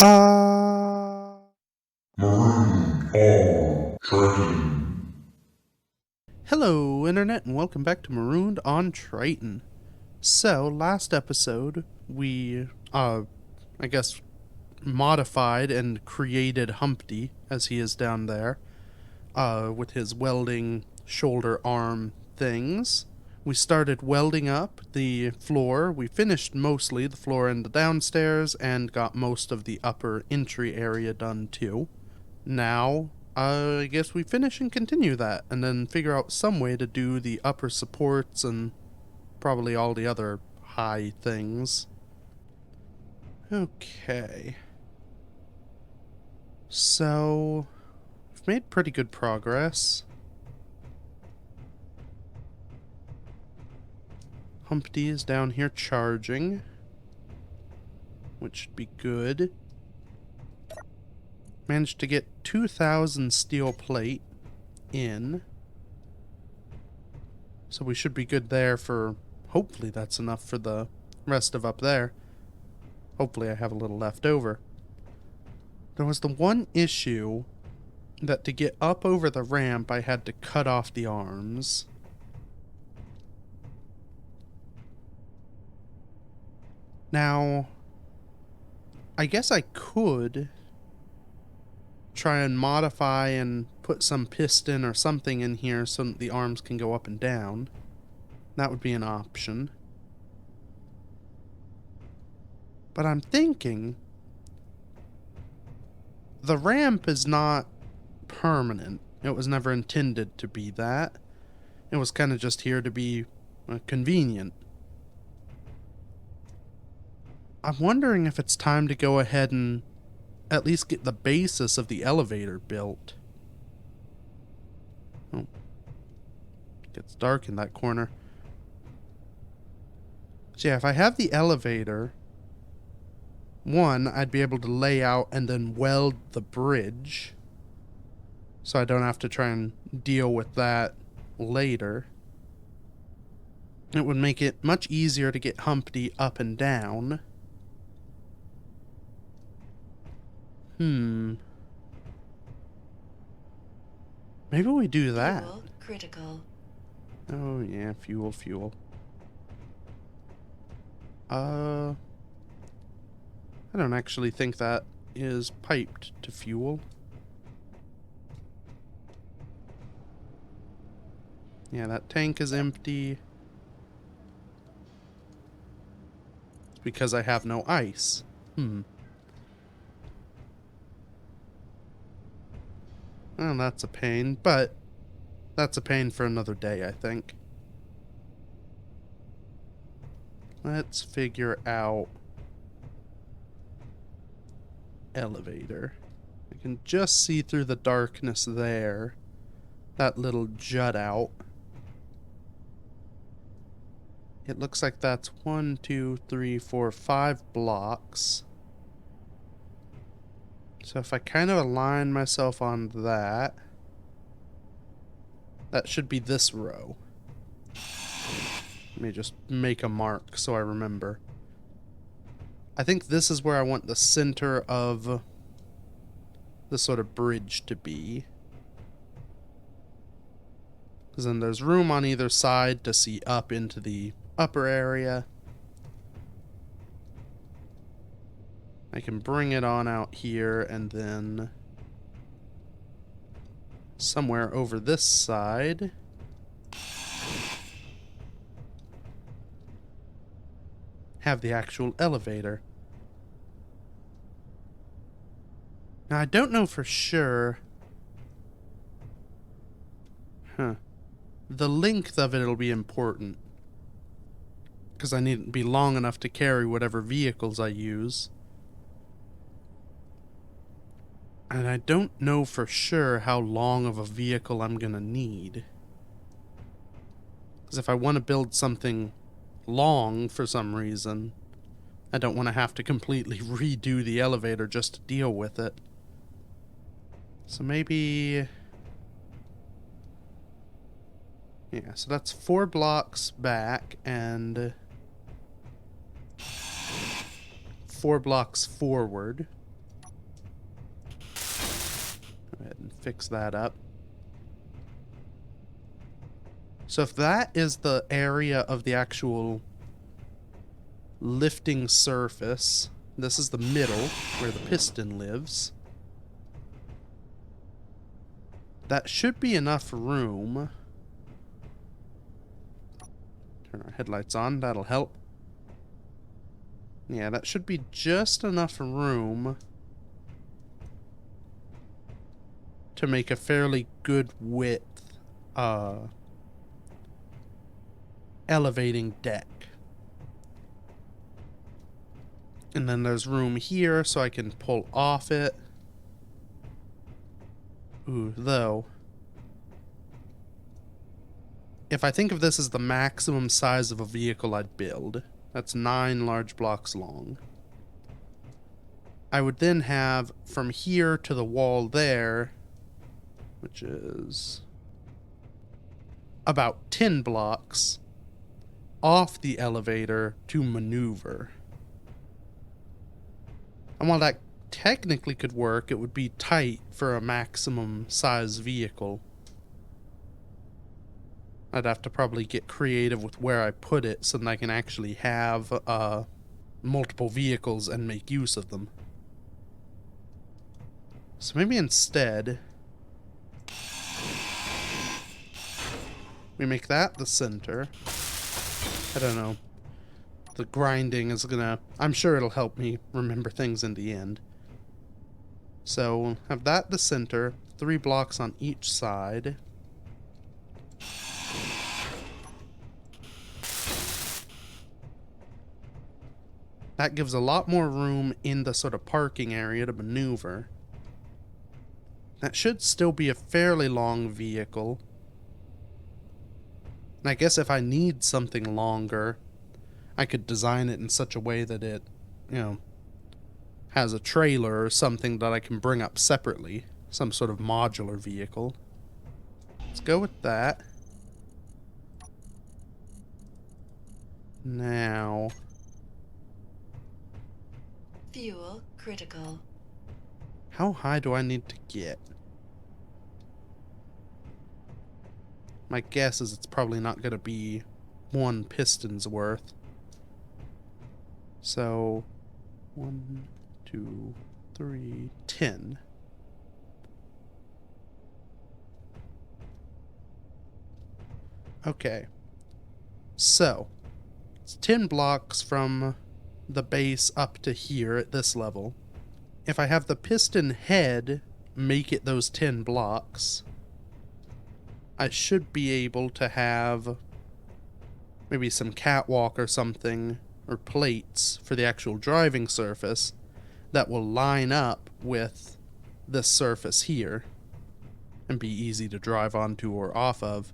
Marooned on Triton. Hello, Internet, and welcome back to Marooned on Triton. So, last episode, we, I guess, modified and created Humpty, as he is down there, with his welding shoulder arm things. We started welding up the floor. We finished mostly the floor in the downstairs and got most of the upper entry area done too. Now, I guess we finish and continue that, and then figure out some way to do the upper supports and probably all the other high things. Okay. So, we've made pretty good progress. Humpty is down here charging, which should be good. Managed to get 2,000 steel plate in. So we should be good there for... Hopefully that's enough for the rest of up there. Hopefully I have a little left over. There was the one issue that to get up over the ramp I had to cut off the arms. Now, I guess I could try and modify and put some piston or something in here so that the arms can go up and down. That would be an option. But I'm thinking the ramp is not permanent. It was never intended to be that. It was kind of just here to be convenient. I'm wondering if it's time to go ahead and at least get the basis of the elevator built. Oh. It gets dark in that corner. So yeah, if I have the elevator, one, I'd be able to lay out and then weld the bridge, so I don't have to try and deal with that later. It would make it much easier to get Humpty up and down. Maybe we do that. Fuel critical. Oh yeah, fuel. I don't actually think that is piped to fuel. Yeah, that tank is empty. It's because I have no ice. Well, that's a pain, but that's a pain for another day, I think. Let's figure out elevator. I can just see through the darkness there. That little jut out. It looks like that's 1, 2, 3, 4, 5 blocks. So if I kind of align myself on that, that should be this row. Let me just make a mark so I remember. I think this is where I want the center of the sort of bridge to be. Because then there's room on either side to see up into the upper area. I can bring it on out here and then somewhere over this side have the actual elevator. Now I don't know for sure. The length of it'll be important, because I need it to be long enough to carry whatever vehicles I use. And I don't know for sure how long of a vehicle I'm gonna need. Because if I want to build something long for some reason, I don't want to have to completely redo the elevator just to deal with it. So maybe... yeah, so that's 4 blocks back and 4 blocks forward. fix that up. So if that is the area of the actual lifting surface, this is the middle where the piston lives. That should be enough room. Turn our headlights on, that'll help. Yeah, that should be just enough room to make a fairly good width elevating deck. And then there's room here so I can pull off it. Ooh, though. If I think of this as the maximum size of a vehicle I'd build, that's 9 large blocks long. I would then have from here to the wall there, which is about 10 blocks, off the elevator to maneuver. And while that technically could work, it would be tight for a maximum size vehicle. I'd have to probably get creative with where I put it so that I can actually have multiple vehicles and make use of them. So maybe instead we make that the center. I don't know. The grinding is gonna... I'm sure it'll help me remember things in the end. So we'll have that the center, 3 blocks on each side. That gives a lot more room in the sort of parking area to maneuver. That should still be a fairly long vehicle. And I guess if I need something longer, I could design it in such a way that it, has a trailer or something that I can bring up separately. Some sort of modular vehicle. Let's go with that. Now... Fuel critical. how high do I need to get? My guess is it's probably not going to be 1 piston's worth. So, 1, 2, 3, 10. Okay. So, it's 10 blocks from the base up to here at this level. If I have the piston head make it those 10 blocks, I should be able to have maybe some catwalk or something, or plates for the actual driving surface that will line up with this surface here and be easy to drive onto or off of.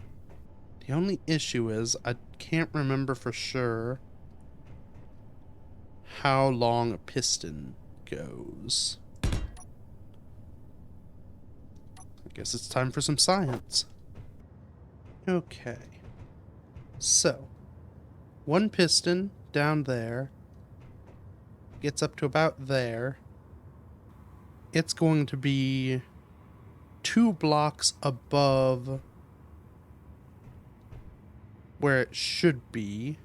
The only issue is I can't remember for sure how long a piston goes. I guess it's time for some science. Okay. So, 1 piston down there gets up to about there. It's going to be 2 blocks above where it should be.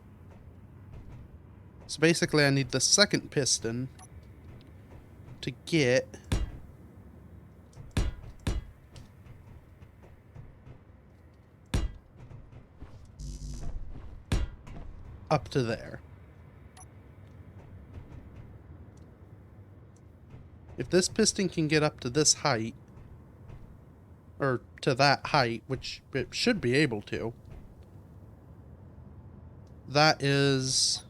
So basically I need the second piston to get up to there. If this piston can get up to this height, or to that height, which it should be able to, that is,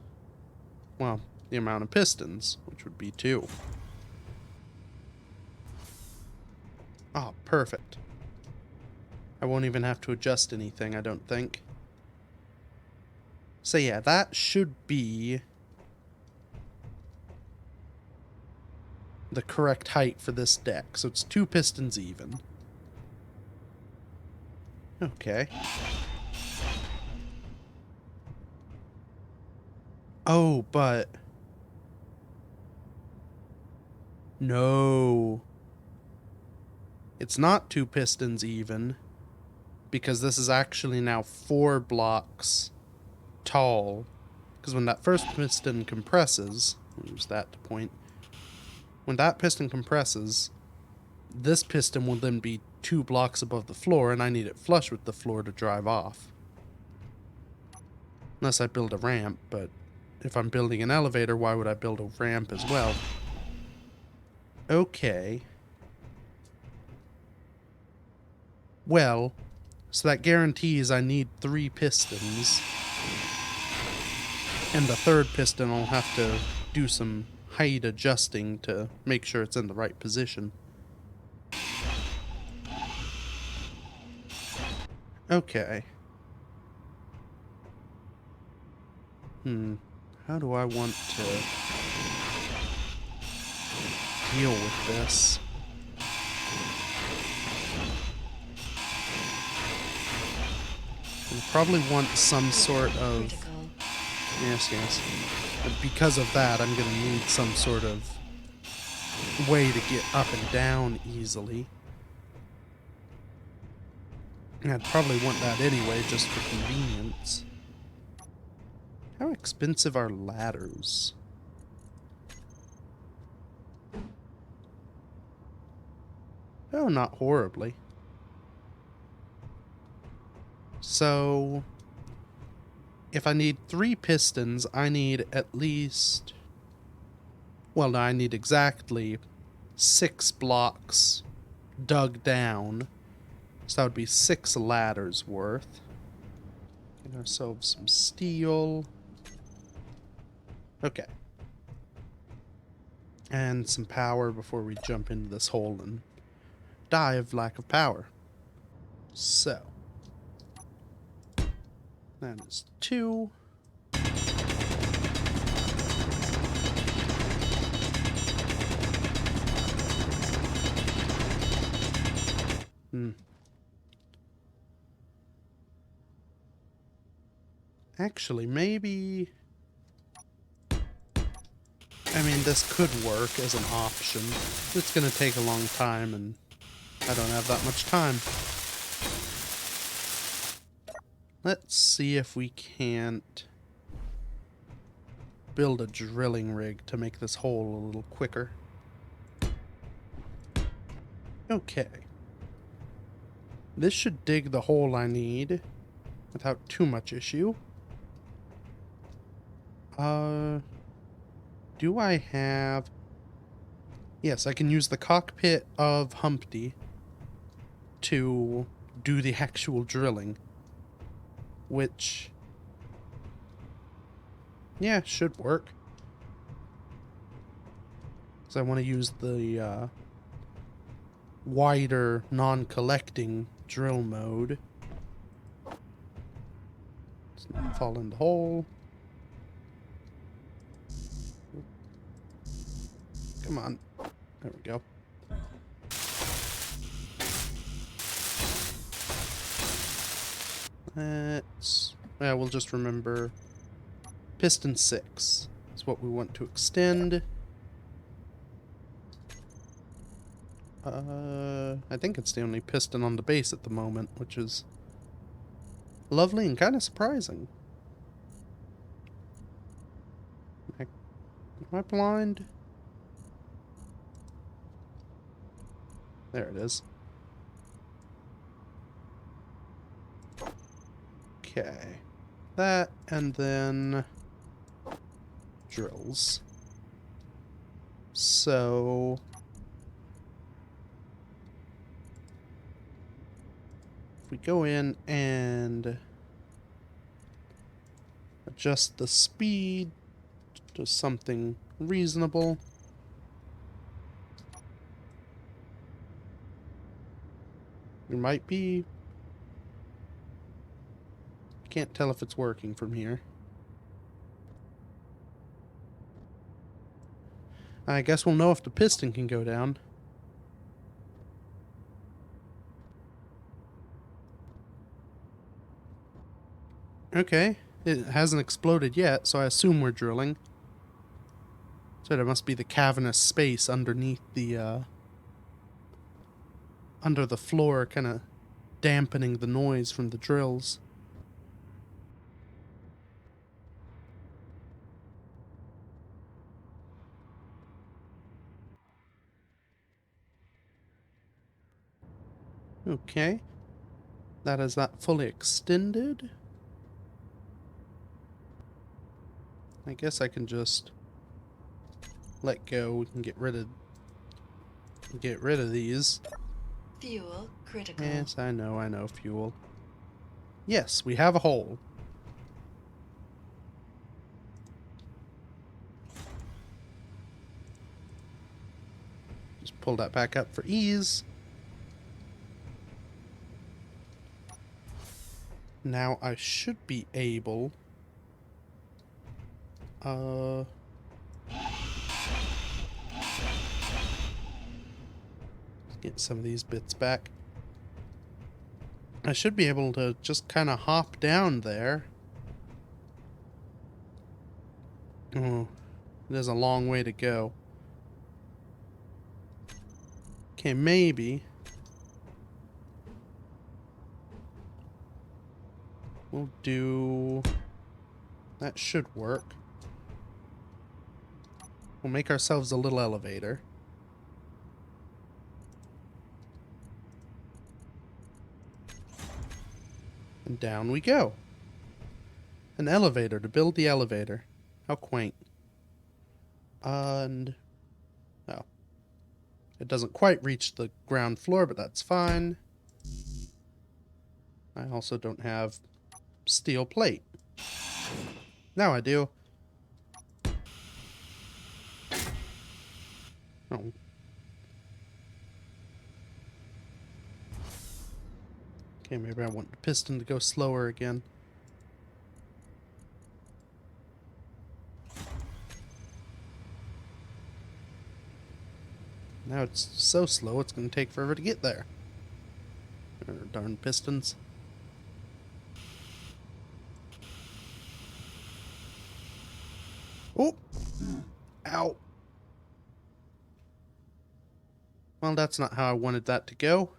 well, the amount of pistons, which would be 2. Oh, perfect. I won't even have to adjust anything, I don't think. So yeah, that should be the correct height for this deck. So it's 2 pistons even. Okay. Oh, but... no. It's not 2 pistons even, because this is actually now 4 blocks tall. Because when that first piston compresses, I'll use that to point. When that piston compresses, this piston will then be 2 blocks above the floor, and I need it flush with the floor to drive off. Unless I build a ramp, but if I'm building an elevator, why would I build a ramp as well? Okay. Well, so that guarantees I need 3 pistons. And the third piston I'll have to do some height adjusting to make sure it's in the right position. Okay. How do I want to deal with this? I probably want some sort of... Critical. Yes. But because of that, I'm gonna need some sort of way to get up and down easily. And I'd probably want that anyway, just for convenience. How expensive are ladders? Oh, not horribly. So, if I need 3 pistons, I need at least... Well, no, I need exactly 6 blocks dug down. So that would be 6 ladders worth. Get ourselves some steel. Okay. And some power before we jump into this hole and die of lack of power. So. That is 2. Actually, maybe... I mean, this could work as an option. It's gonna take a long time, and I don't have that much time. Let's see if we can't build a drilling rig to make this hole a little quicker. Okay. This should dig the hole I need without too much issue. Do I have... Yes, I can use the cockpit of Humpty to do the actual drilling. Which... yeah, should work. Because I want to use the wider, non-collecting drill mode. Let's not fall in the hole. Come on. There we go. Yeah, we'll just remember piston 6 is what we want to extend. I think it's the only piston on the base at the moment, which is lovely and kind of surprising. Am I blind? There it is. Okay. That, and then drills. So... if we go in and adjust the speed to something reasonable. It might be... can't tell if it's working from here. I guess we'll know if the piston can go down. Okay, it hasn't exploded yet, so I assume we're drilling. So there must be the cavernous space underneath the under the floor, kind of dampening the noise from the drills. Okay. That is that fully extended. I guess I can just let go. We can get rid of these. Fuel critical. Yes, I know, fuel. Yes, we have a hole. Just pull that back up for ease. Now I should be able... get some of these bits back. I should be able to just kind of hop down there. Oh, there's a long way to go. Okay, maybe. We'll do... That should work. We'll make ourselves a little elevator. And down we go. An elevator to build the elevator. How quaint. And... oh. It doesn't quite reach the ground floor, but that's fine. I also don't have steel plate. Now I do. Oh. Okay, maybe I want the piston to go slower again. Now it's so slow, it's going to take forever to get there. Darn pistons. Oh! Ow! Well, that's not how I wanted that to go.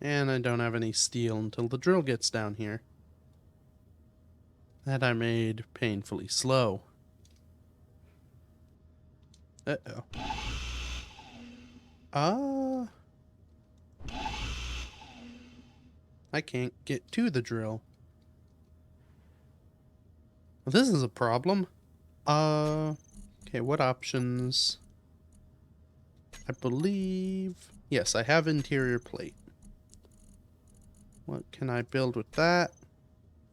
And I don't have any steel until the drill gets down here. That I made painfully slow. Uh-oh. I can't get to the drill. Well, this is a problem. Okay, what options? I believe... yes, I have interior plate. What can I build with that?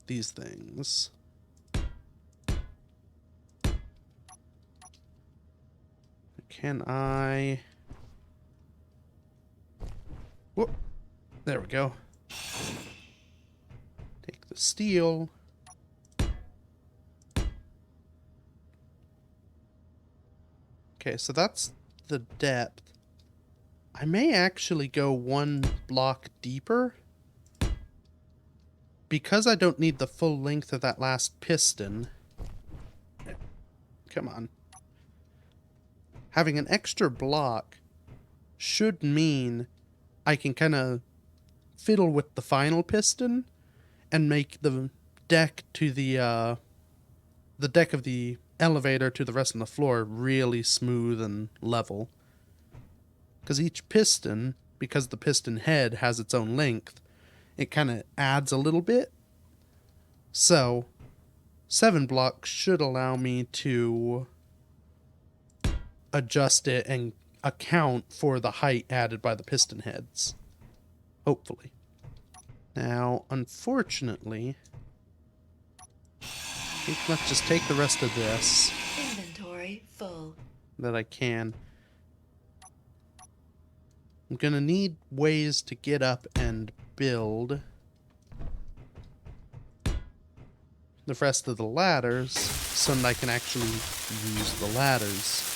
These things. Can I... whoop. There we go. Take the steel. Okay, so that's the depth. I may actually go one block deeper. Because I don't need the full length of that last piston. Come on. Having an extra block should mean I can kind of fiddle with the final piston and make the deck to the deck of the elevator to the rest of the floor really smooth and level. Because each piston, because the piston head has its own length, it kind of adds a little bit. So 7 blocks should allow me to adjust it and account for the height added by the piston heads. Hopefully. Now, unfortunately, I think let's just take the rest of this. Inventory full. That I can. I'm gonna need ways to get up and build the rest of the ladders so that I can actually use the ladders.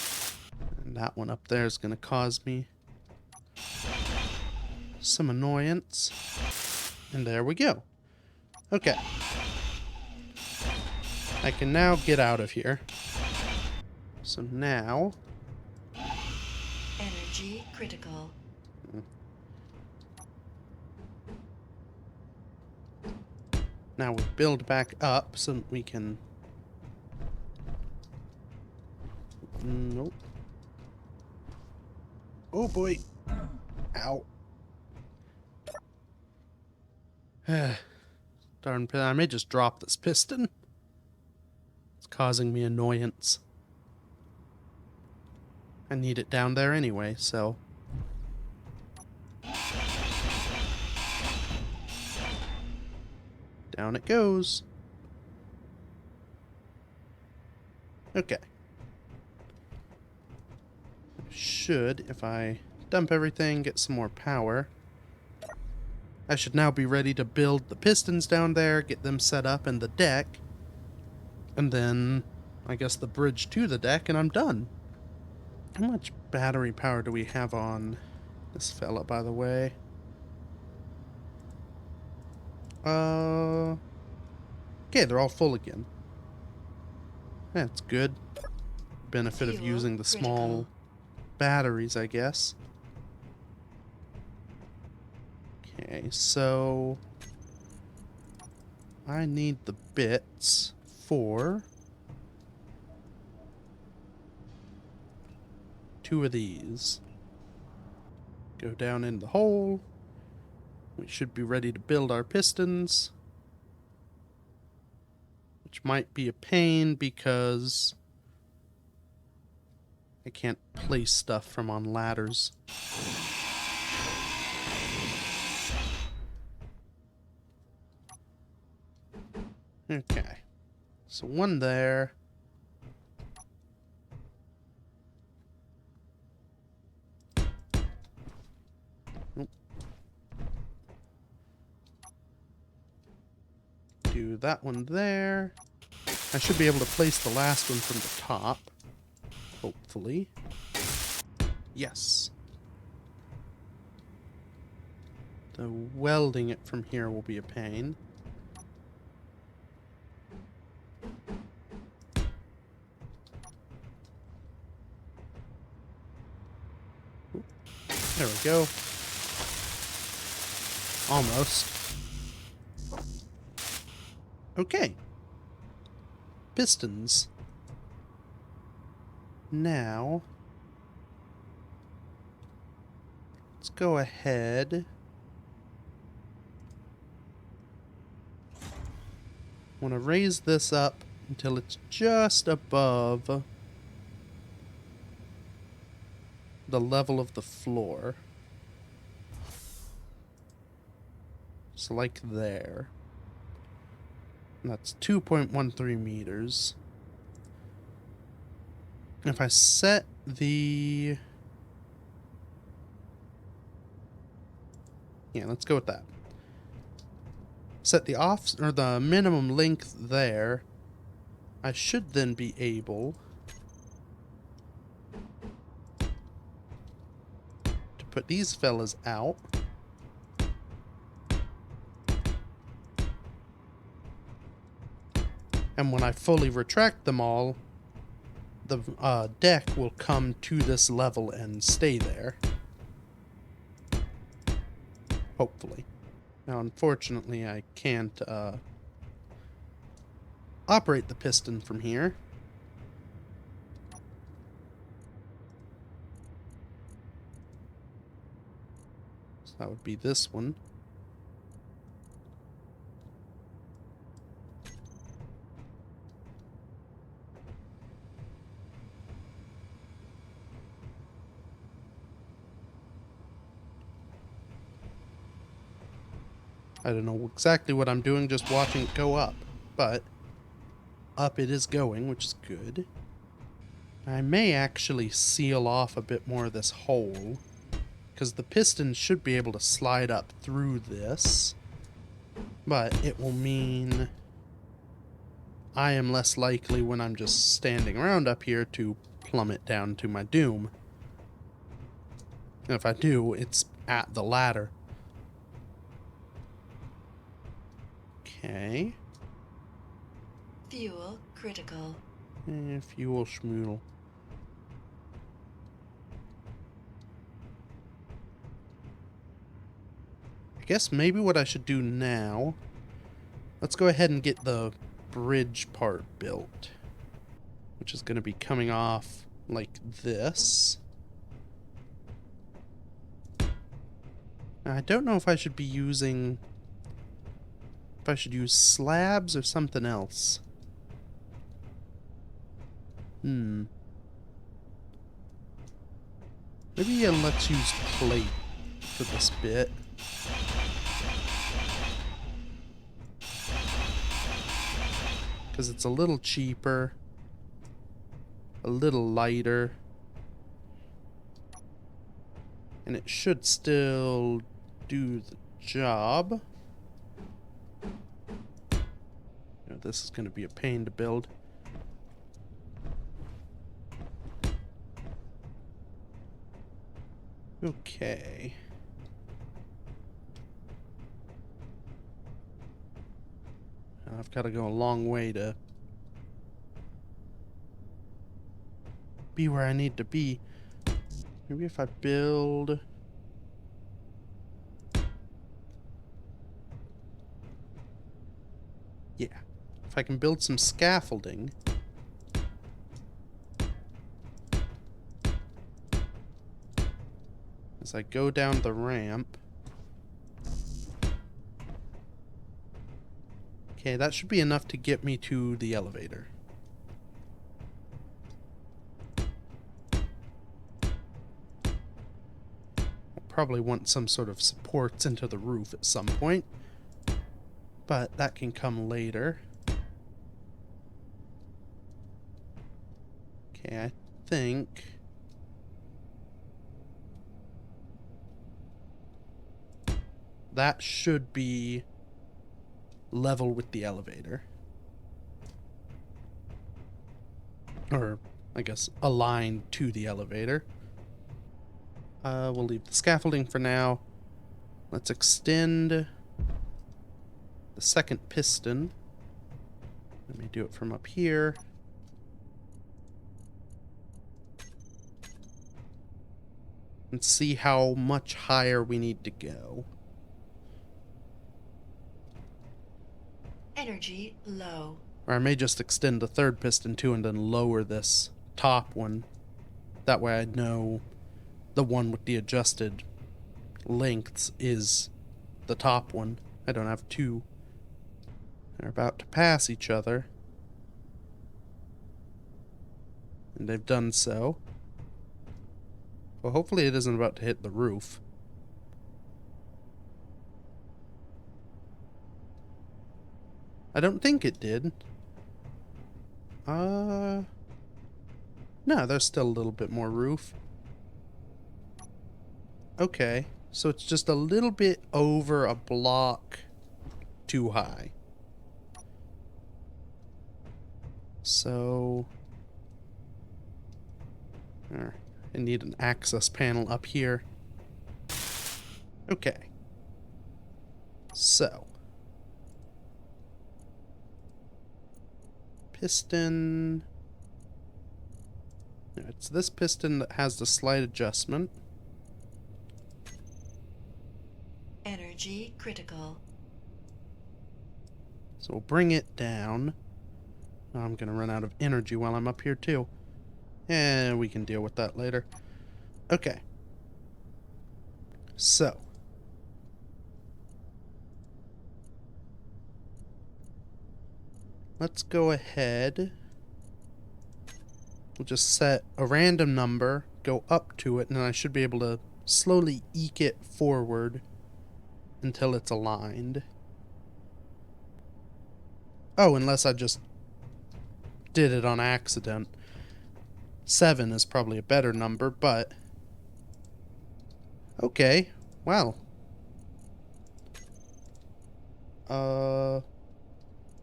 And that one up there is going to cause me some annoyance. And there we go. Okay. I can now get out of here. So now Energy critical. Now we build back up so that we can... Nope. Oh boy. Ow. Darn, I may just drop this piston. It's causing me annoyance. I need it down there anyway, so... Down it goes. Okay. Should, if I dump everything, get some more power, I should now be ready to build the pistons down there, get them set up in the deck, and then, I guess, the bridge to the deck, and I'm done. How much battery power do we have on this fella, by the way? Okay, they're all full again. That's good. Benefit of Fuel using the small critical. batteries, I guess. Okay, so I need the bits for 2 of these. Go down in the hole. We should be ready to build our pistons, which might be a pain because I can't place stuff from on ladders. Okay, so one there. Nope. Do that one there. I should be able to place the last one from the top, hopefully. Yes. The welding it from here will be a pain. There we go. Almost. Okay. Pistons. Now, let's go ahead. Want to raise this up until it's just above the level of the floor. So like there. And that's 2.13 meters. If I set the... Yeah, let's go with that. Set the off or the minimum length there. I should then be able to put these fellas out. And when I fully retract them all, the deck will come to this level and stay there. Hopefully. Now, unfortunately, I can't operate the piston from here. So that would be this one. I don't know exactly what I'm doing, just watching it go up. But up it is going, which is good. I may actually seal off a bit more of this hole, because the piston should be able to slide up through this. But it will mean I am less likely when I'm just standing around up here to plummet down to my doom. And if I do, it's at the ladder. Okay. Fuel critical. Fuel schmoodle. guess maybe what I should do now... Let's go ahead and get the bridge part built. Which is going to be coming off like this. Now, I don't know if I should be using... If I should use slabs or something else. Maybe let's use plate for this bit. Because it's a little cheaper. A little lighter. And it should still do the job. You know, this is going to be a pain to build. Okay. I've got to go a long way to be where I need to be. Maybe if I build... Yeah. If I can build some scaffolding... As I go down the ramp... Okay, that should be enough to get me to the elevator. Probably want some sort of supports into the roof at some point, but that can come later. Okay, I think that should be level with the elevator, or I guess aligned to the elevator. We'll leave the scaffolding for now. Let's extend the second piston. Let me do it from up here. And see how much higher we need to go. Energy low. Or I may just extend the third piston too and then lower this top one. That way I know the one with the adjusted lengths is the top one. I don't have two. They're about to pass each other. And they've done so. Well, hopefully it isn't about to hit the roof. I don't think it did. No, there's still a little bit more roof. Okay, so it's just a little bit over a block too high. So... I need an access panel up here. Okay. So... piston... No, it's this piston that has the slight adjustment. Energy critical. So we'll bring it down. I'm gonna run out of energy while I'm up here too. And we can deal with that later. Okay. So. Let's go ahead. We'll just set a random number, go up to it, and then I should be able to slowly eke it forward until it's aligned. Oh, unless I just did it on accident. 7 is probably a better number, but... Okay, well.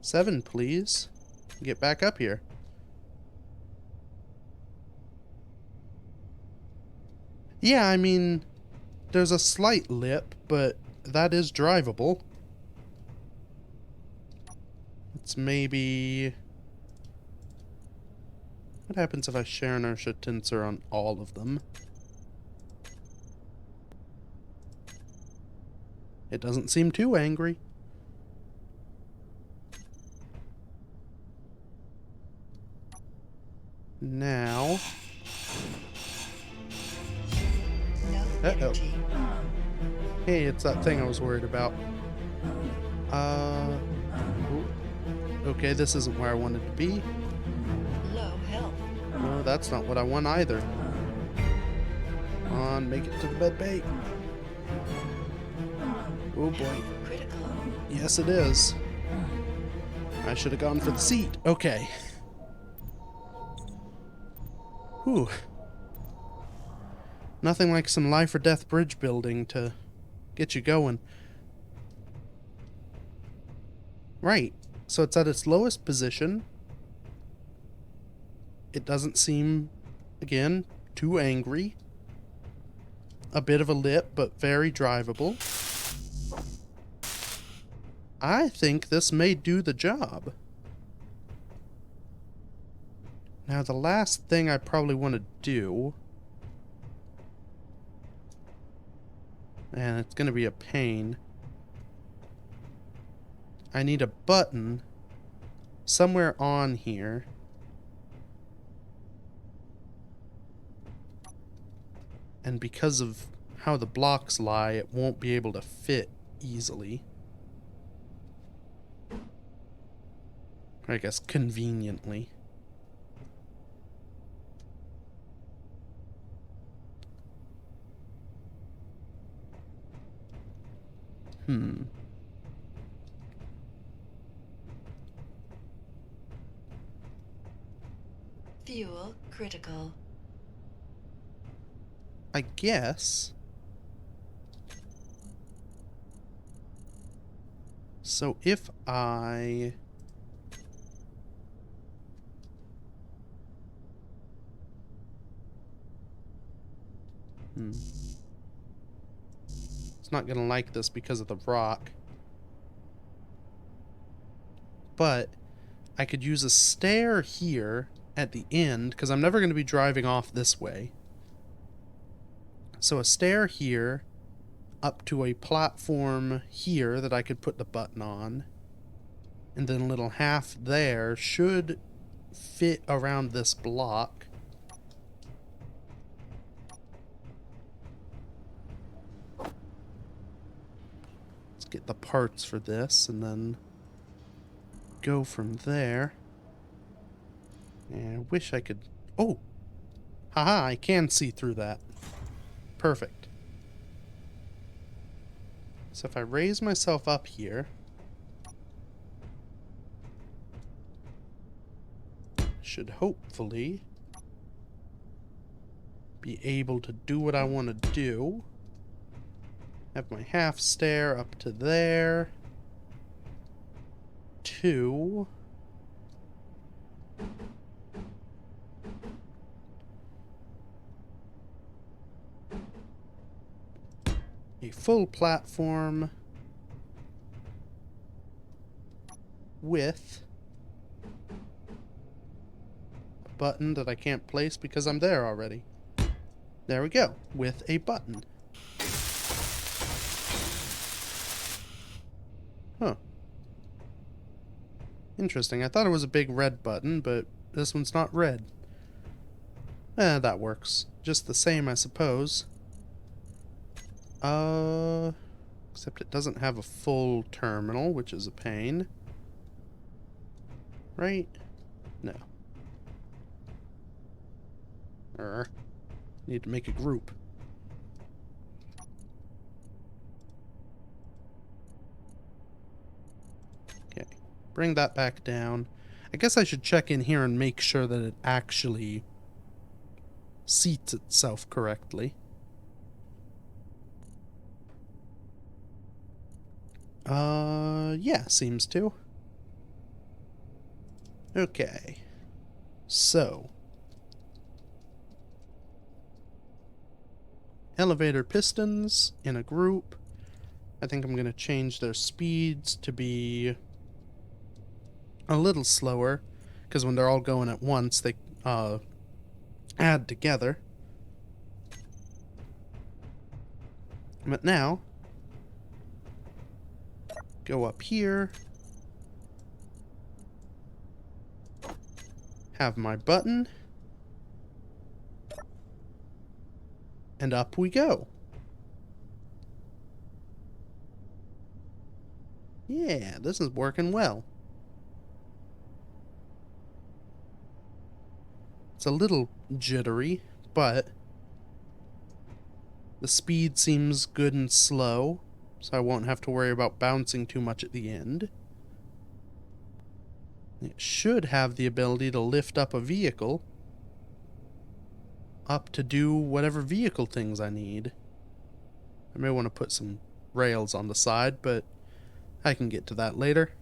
7, please. Get back up here. Yeah, I mean, there's a slight lip, but that is drivable. It's maybe... What happens if I share inertia tensor on all of them? It doesn't seem too angry. Now... No energy. Hey, it's that thing I was worried about. Ooh. Okay, this isn't where I wanted to be. Low health. No, that's not what I want either. Come on, make it to the med bay. Oh boy. Health critical. Yes, it is. I should have gone for the seat. Okay. Whew. Nothing like some life or death bridge building to get you going. Right. So it's at its lowest position. It doesn't seem, again, too angry. A bit of a lip, but very drivable. I think this may do the job. Now, the last thing I probably want to do... and it's going to be a pain. I need a button somewhere on here. And because of how the blocks lie, it won't be able to fit easily. Or I guess conveniently. Fuel critical. I guess. So if I... It's not going to like this because of the rock. But I could use a stair here at the end, because I'm never going to be driving off this way. So a stair here up to a platform here that I could put the button on. And then a little half there should fit around this block. Let's get the parts for this and then go from there. And I wish I could... Oh! Haha, I can see through that. Perfect. So if I raise myself up here... should hopefully be able to do what I want to do. Have my half stair up to there. 2... a full platform with a button that I can't place because I'm there already. There we go, with a button. Huh. Interesting. I thought it was a big red button, but this one's not red. That works. Just the same, I suppose. Except it doesn't have a full terminal, which is a pain. Right? No. Need to make a group. Okay. Bring that back down. I guess I should check in here and make sure that it actually seats itself correctly. Yeah, seems to. Okay. So. Elevator pistons in a group. I think I'm going to change their speeds to be a little slower, because when they're all going at once, they add together. But now, Go up here. Have my button. And up we go. Yeah, this is working well. It's a little jittery, but the speed seems good and slow, so I won't have to worry about bouncing too much at the end. It should have the ability to lift up a vehicle up to do whatever vehicle things I need. I may want to put some rails on the side, but I can get to that later.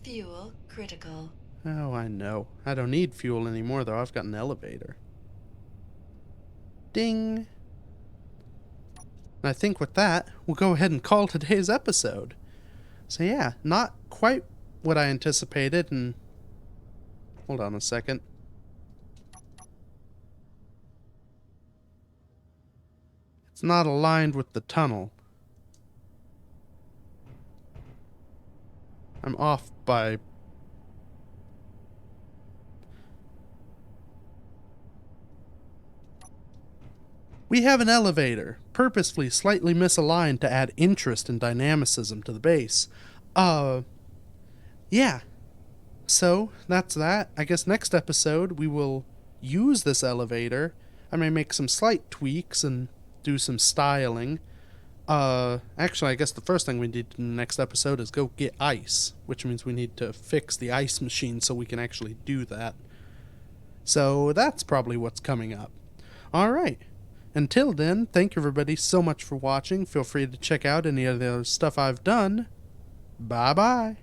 Fuel critical. Oh, I know. I don't need fuel anymore, though. I've got an elevator. Ding! And I think with that, we'll go ahead and call today's episode. So yeah, not quite what I anticipated, and... Hold on a second. It's not aligned with the tunnel. I'm off by... We have an elevator, purposefully slightly misaligned to add interest and dynamicism to the base. Yeah. So, that's that. I guess next episode we will use this elevator. I may make some slight tweaks and do some styling. Actually, I guess the first thing we need to do in the next episode is go get ice, which means we need to fix the ice machine so we can actually do that. So, that's probably what's coming up. Alright. Until then, thank you everybody so much for watching. Feel free to check out any of the other stuff I've done. Bye-bye.